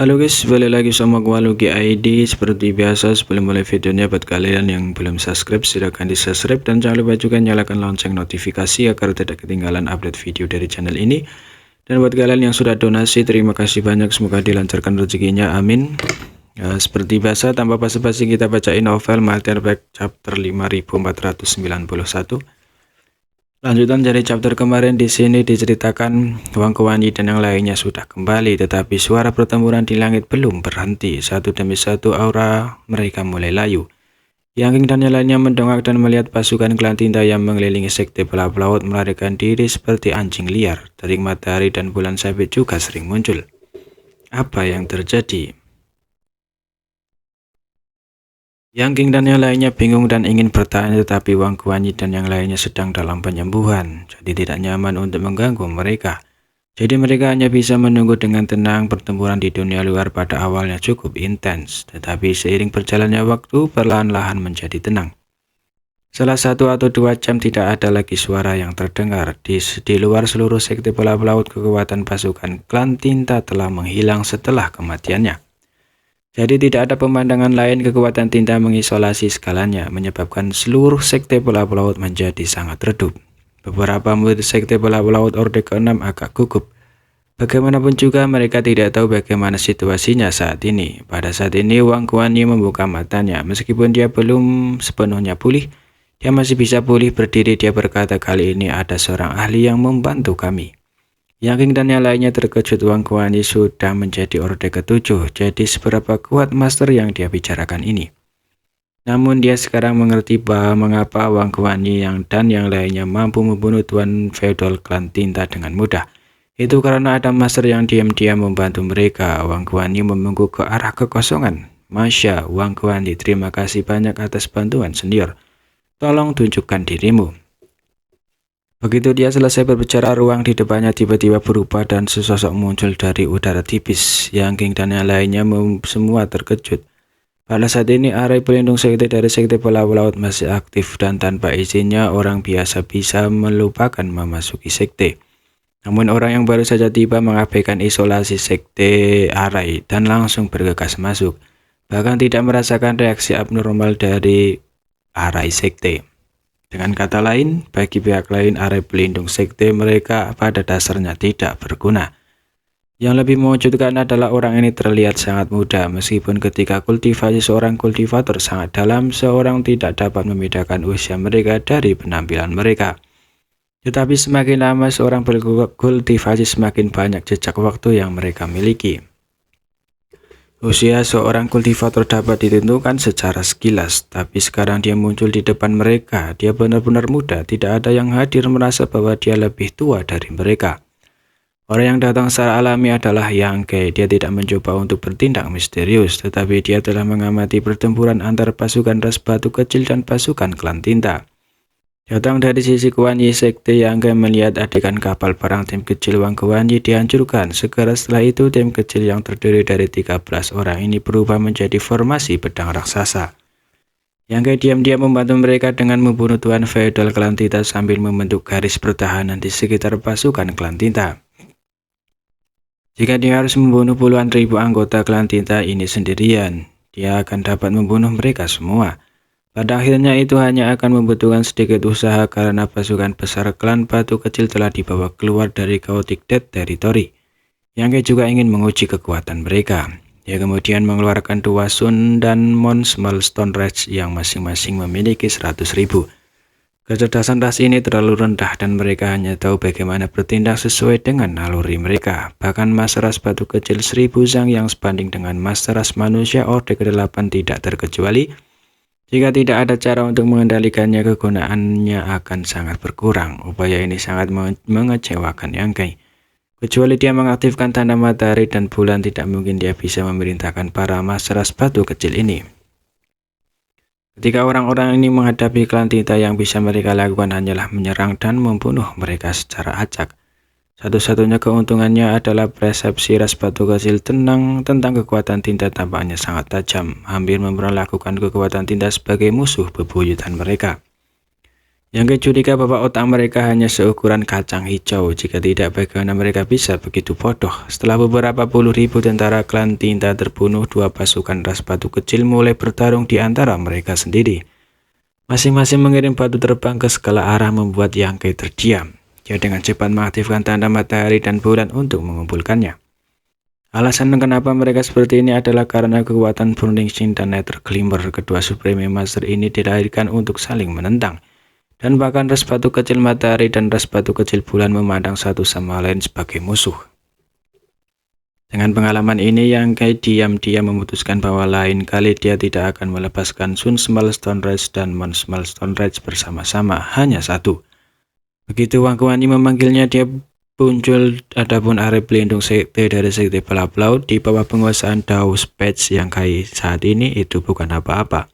Halo guys, balik lagi sama gua Lugi ID. Seperti biasa, sebelum mulai videonya, buat kalian yang belum subscribe silahkan di subscribe dan jangan lupa juga nyalakan lonceng notifikasi agar tidak ketinggalan update video dari channel ini. Dan buat kalian yang sudah donasi, terima kasih banyak, semoga dilancarkan rezekinya, amin. Seperti biasa, tanpa basa-basi kita bacain novel Maltene Back chapter 5491. Lanjutan dari chapter kemarin. Di sini diceritakan Wang Kuanyi dan yang lainnya sudah kembali, tetapi suara pertempuran di langit belum berhenti. Satu demi satu aura mereka mulai layu. Yang King dan yang lainnya mendongak dan melihat pasukan klan tinta yang mengelilingi sekte pelap laut melarikan diri seperti anjing liar. Terik matahari dan bulan sabit juga sering muncul. Apa yang terjadi? Yang King dan yang lainnya bingung dan ingin bertanya, tetapi Wang Kuanyi dan yang lainnya sedang dalam penyembuhan, jadi tidak nyaman untuk mengganggu mereka. Jadi mereka hanya bisa menunggu dengan tenang. Pertempuran di dunia luar pada awalnya cukup intens, tetapi seiring berjalannya waktu perlahan-lahan menjadi tenang. Setelah 1 atau 2 jam tidak ada lagi suara yang terdengar. Di luar seluruh sekte pelap laut, kekuatan pasukan klan tinta telah menghilang setelah kematiannya. Jadi tidak ada pemandangan lain. Kekuatan tinta mengisolasi segalanya, menyebabkan seluruh sekte pelap laut menjadi sangat redup. Beberapa murid sekte pelap laut Orde ke-6 agak gugup. Bagaimanapun juga mereka tidak tahu bagaimana situasinya saat ini. Pada saat ini Wang Kuanyi membuka matanya. Meskipun dia belum sepenuhnya pulih, dia masih bisa pulih berdiri. Dia berkata, kali ini ada seorang ahli yang membantu kami. Yang King dan yang lainnya terkejut. Wang Kuanyi sudah menjadi Orde ke-7. Jadi seberapa kuat master yang dia bicarakan ini? Namun dia sekarang mengerti bahwa mengapa Wang Kuanyi dan yang lainnya mampu membunuh Tuan Feodal klan tinta dengan mudah. Itu karena ada master yang diam-diam membantu mereka. Wang Kuanyi menunggu ke arah kekosongan. Masya, Wang Kuanyi, terima kasih banyak atas bantuan senior. Tolong tunjukkan dirimu. Begitu dia selesai berbicara, ruang di depannya tiba-tiba berubah dan sesosok muncul dari udara tipis. Yang King dan yang lainnya semua terkejut. Pada saat ini area pelindung sekte dari sekte pelap laut masih aktif, dan tanpa izinnya orang biasa bisa melupakan memasuki sekte. Namun orang yang baru saja tiba mengabaikan isolasi sekte Arai dan langsung bergegas masuk. Bahkan tidak merasakan reaksi abnormal dari Arai sekte. Dengan kata lain, bagi pihak lain area pelindung sekte mereka pada dasarnya tidak berguna. Yang lebih mengejutkan adalah orang ini terlihat sangat muda. Meskipun ketika kultivasi seorang kultivator sangat dalam, seorang tidak dapat membedakan usia mereka dari penampilan mereka. Tetapi semakin lama seorang berkultivasi, semakin banyak jejak waktu yang mereka miliki. Usia seorang kultivator dapat ditentukan secara sekilas, tapi sekarang dia muncul di depan mereka. Dia benar-benar muda, tidak ada yang hadir merasa bahwa dia lebih tua dari mereka. Orang yang datang secara alami adalah Yang Ke. Dia tidak mencoba untuk bertindak misterius, tetapi dia telah mengamati pertempuran antar pasukan ras batu kecil dan pasukan klan tinta. Datang dari sisi Kuanyi sekte, Yang Ke melihat adegan kapal perang tim kecil Wang Kuanyi dihancurkan. Segera setelah itu tim kecil yang terdiri dari 13 orang ini berubah menjadi formasi pedang raksasa. Yang Ke diam-diam membantu mereka dengan membunuh Tuan Feodal klan tinta sambil membentuk garis pertahanan di sekitar pasukan klan tinta. Jika dia harus membunuh puluhan ribu anggota klan tinta ini sendirian, dia akan dapat membunuh mereka semua. Pada akhirnya itu hanya akan membutuhkan sedikit usaha karena pasukan besar klan batu kecil telah dibawa keluar dari Chaotic Dead Territory. Yang Ke juga ingin menguji kekuatan mereka. Dia kemudian mengeluarkan 2 Sun dan Mon Small Stone Rage yang masing-masing memiliki 100.000. Kecerdasan ras ini terlalu rendah dan mereka hanya tahu bagaimana bertindak sesuai dengan naluri mereka. Bahkan mas ras batu kecil 1000 Zhang yang sebanding dengan mas ras manusia Orde ke-8 tidak terkecuali. Jika tidak ada cara untuk mengendalikannya, kegunaannya akan sangat berkurang. Upaya ini sangat mengecewakan Yang Ke. Kecuali dia mengaktifkan tanda matahari dan bulan, tidak mungkin dia bisa memerintahkan para mas ras batu kecil ini. Ketika orang-orang ini menghadapi klan tinta, yang bisa mereka lakukan hanyalah menyerang dan membunuh mereka secara acak. Satu-satunya keuntungannya adalah persepsi ras batu kecil tentang kekuatan tinta tampaknya sangat tajam, hampir memperlakukan kekuatan tinta sebagai musuh bebuyutan mereka. Yang curiga bahwa otak mereka hanya seukuran kacang hijau. Jika tidak, bagaimana mereka bisa begitu bodoh? Setelah beberapa puluh ribu tentara klan tinta terbunuh, dua pasukan ras batu kecil mulai bertarung di antara mereka sendiri. Masing-masing mengirim batu terbang ke segala arah membuat Yangke terdiam. Dia dengan cepat mengaktifkan tanda matahari dan bulan untuk mengumpulkannya. Alasan kenapa mereka seperti ini adalah karena kekuatan Burning Shin dan Nether Glimmer. Kedua Supreme Master ini dilahirkan untuk saling menentang. Dan bahkan ras batu kecil matahari dan ras batu kecil bulan memandang satu sama lain sebagai musuh. Dengan pengalaman ini, Yangke diam-diam memutuskan bahwa lain kali dia tidak akan melepaskan Sun Small Stone Rage dan Moon Small Stone Rage bersama-sama, hanya satu. Begitu Wang Kuanyi memanggilnya, dia muncul. Adapun area pelindung sekte dari sekte Pelap Laut di bawah penguasaan Dao Spatch Yangke saat ini itu bukan apa-apa.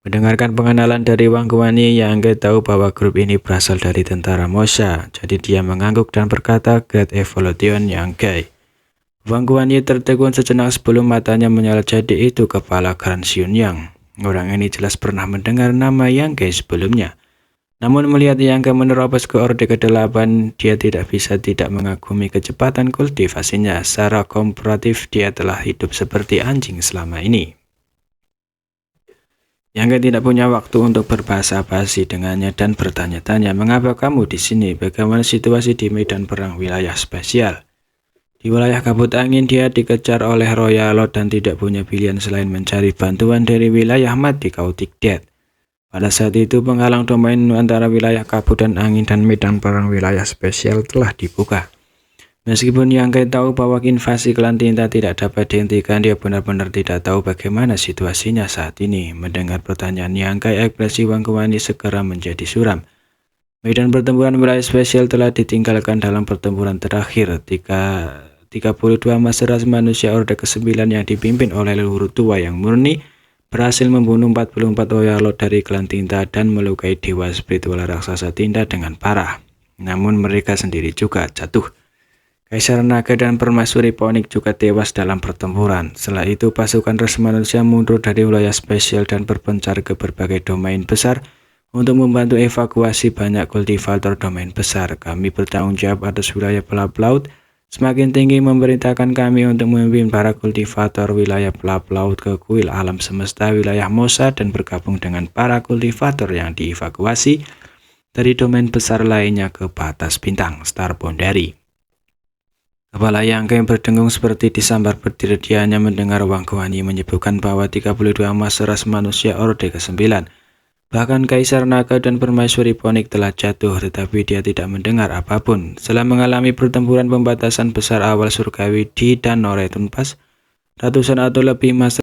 Mendengarkan pengenalan dari Wang Kuanyi, Yangke tahu bahwa grup ini berasal dari tentara Mosha. Jadi dia mengangguk dan berkata, "Great Evolution Yangke." Wang Kuanyi tertegun sejenak sebelum matanya menyala. Jadi itu kepala Grand Xiunyang. Orang ini jelas pernah mendengar nama Yangke sebelumnya. Namun melihat Yangke menerobos ke Orde ke-8, dia tidak bisa tidak mengagumi kecepatan kultivasinya. Secara komparatif, dia telah hidup seperti anjing selama ini. Yangke tidak punya waktu untuk berbahasa-basi dengannya dan bertanya-tanya, "Mengapa kamu di sini? Bagaimana situasi di medan perang wilayah spesial?" Di wilayah kabut angin, dia dikejar oleh Royal Lord dan tidak punya pilihan selain mencari bantuan dari wilayah mati Chaotic Death. Pada saat itu, penghalang domain antara wilayah kabut dan angin dan medan perang wilayah spesial telah dibuka. Meskipun Yangke tahu bahwa invasi klan tinta tidak dapat dihentikan, dia benar-benar tidak tahu bagaimana situasinya saat ini. Mendengar pertanyaan Yangke, ekspresi Wang Kuanyi segera menjadi suram. Medan pertempuran wilayah spesial telah ditinggalkan dalam pertempuran terakhir. 32 Master Ras Manusia Orde ke-9 yang dipimpin oleh leluhur tua yang murni berhasil membunuh 44 Royal Lord dari klan tinta dan melukai dewa spiritual raksasa tinta dengan parah. Namun mereka sendiri juga jatuh. Kaisar Naga dan Permaisuri Phoenix juga tewas dalam pertempuran. Setelah itu, pasukan ras manusia mundur dari wilayah spesial dan berpencar ke berbagai domain besar untuk membantu evakuasi banyak kultivator domain besar. Kami bertanggung jawab atas wilayah Pelap Laut. Semakin tinggi memerintahkan kami untuk memimpin para kultivator wilayah Pelap Laut ke kuil alam semesta wilayah Mosha dan bergabung dengan para kultivator yang dievakuasi dari domain besar lainnya ke batas bintang Star Boundary. Kepala Yangke yang berdengung seperti disambar petir. Dia hanya mendengar Wang Kuanyi menyebutkan bahwa 32 Master Ras Manusia Orde ke-9. Bahkan Kaisar Naga dan Permaisuri Phoenix telah jatuh, tetapi dia tidak mendengar apapun. Setelah mengalami pertempuran pembatasan besar awal surgawi di Danau Return Pass, ratusan atau lebih Master